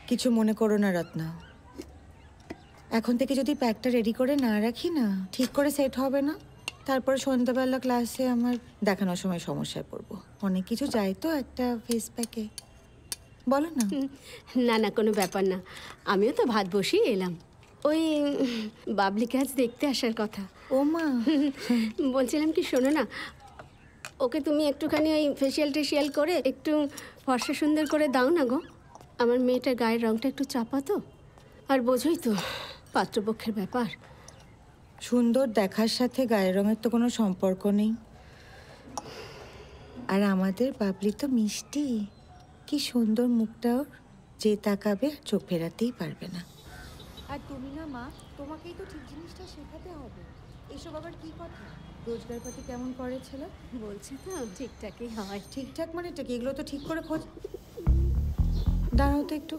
কিছু মনে করো না রত্না, এখন থেকে যদি প্যাকটা রেডি করে না রাখি না, ঠিক করে সেট হবে না। তারপরে সন্ধ্যাবেলা ক্লাসে আমার দেখানোর সময় সমস্যায় পড়বো। অনেক কিছু চাই তো একটা ফেস প্যাকে। বলো না। না না, কোনো ব্যাপার না। আমিও তো ভাত বসিয়ে এলাম। ওই বাবলিকে আজ দেখতে আসার কথা। ও মা, বলছিলাম কি, শোনো না, ওকে তুমি একটুখানি ওই ফেসিয়াল টেসিয়াল করে একটু ফর্সা সুন্দর করে দাও না গো। আমার মেয়েটার গায়ের রঙটা একটু চাপা তো, আর বোঝোই তো পাত্রপক্ষের ব্যাপার। সুন্দর দেখার সাথে গায়ের রঙের তো কোনো সম্পর্ক নেই। আর আমাদের বাবলি তো মিষ্টি, কি সুন্দর মুখটা ওর, যে তাকাবে চোখ ফেরাতেই পারবে না। আর তুমি না মা, তোমাকেই তো ঠিক জিনিসটা শেখাতে হবে। এসব আবার কি কথা? রোজগার পাতি কেমন করে ছেলে? বলছে তো ঠিকঠাকই হয়। ঠিকঠাক মানে ঠিক, এগুলো তো ঠিক করে খোঁজ। দাঁড়াও তো একটু।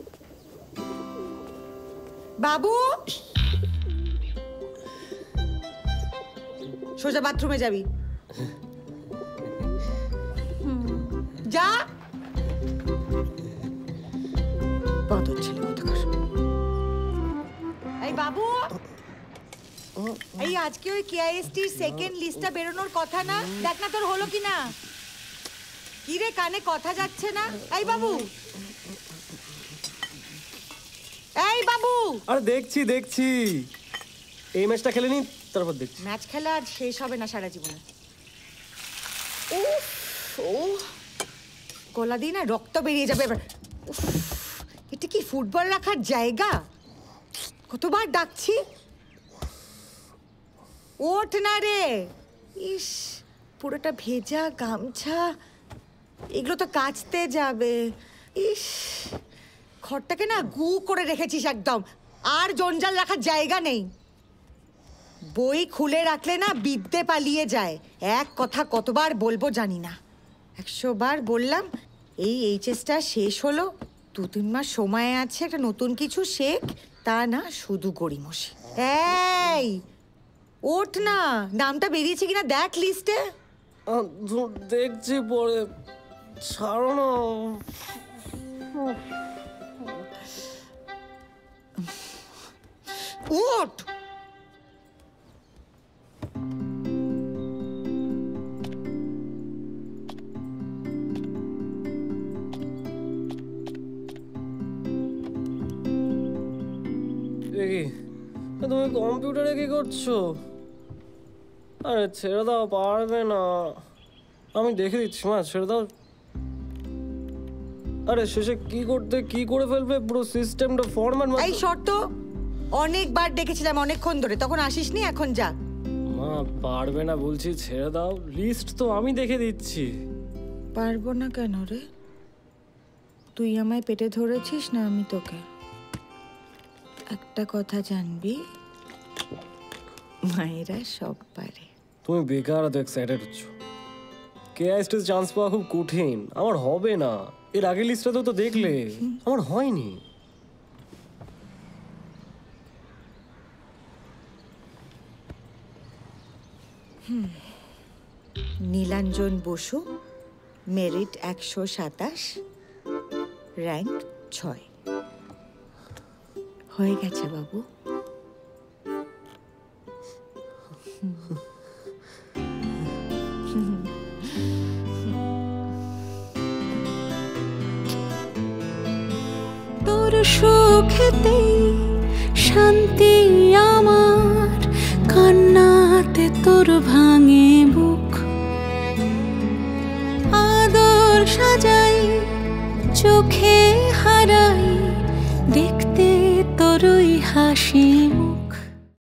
বাবু, সোজা বাথরুমে যাবি, যা। কত ছেলে কোথাকার। এই বাবু, এই আজকে ওই কেআইএসটির সেকেন্ড লিস্টটা বেরোনোর কথা না, দেখ না তোর হলো কি না। কি রে, কানে কথা যাচ্ছে না? এই বাবু, এই বাবু। আরে দেখছি দেখছি, এই ম্যাচটা খেলে নি, তারপর দেখছি। ম্যাচ খেলা আর শেষ হবে না সারা জীবনে। ও গলা দিয়ে না রক্ত বেরিয়ে যাবে এবার। এটা কি ফুটবল রাখার জায়গা? কতবার ডাকছি, ওঠ না রে। ইস, পুরোটা ভেজা গামছা, এগুলো তো কাচতে যাবে। ইস, ঘরটাকে না গু করে রেখেছিস একদম, আর জঞ্জাল রাখার জায়গা নেই। বই খুলে রাখলে না বিদ্যে পালিয়ে যায়। এক কথা কতবার বলবো জানি না, 100 বার বললাম। এই এইচএসটা শেষ হলো, 2-3 মাস সময় আছে, একটা নতুন কিছু শেখ। তা না, শুধু গড়িমসি। এই ওঠ না, নামটা বেরিয়েছে কিনা দেখ লিস্টে। দেখছি পরে, ছাড়ো না। ওঠ। তুমি কম্পিউটারে কি করছো? আরে ছেড়ে দাও, পারবে না। আমি দেখে দিচ্ছি মা, ছেড়ে দাও। আরে শেষে কি করতে কি করে ফেলবে, পুরো সিস্টেমটা ফরম্যাট। এই শর্ত অনেকবার ডেকেছিলাম অনেকক্ষণ ধরে, তখন আসিসনি, এখন যা। মা পারবে না বলছি, ছেড়ে দাও। লিস্ট তো আমি দেখে দিচ্ছি। পারবো না কেন রে? তুই আমায় পেটে ধরেছিস না আমি তোকে? একটা কথা জানবি, মায়েরা সব পারে। তুমি বেকার এত এক্সাইটেড হচ্ছ। কেআইএসটি চান্স পাওয়া খুব কঠিন, আমার হবে না। এর আগের লিস্টটা তো দেখলে আমার হয়নি। Nilanjan Basu, merit 127, rank 6। হয়ে গেছে বাবু। তোর সুখেতেই শান্তি আমার, কান্নাতে তোর ভাঙে বুক। আদর সাজাই চোখে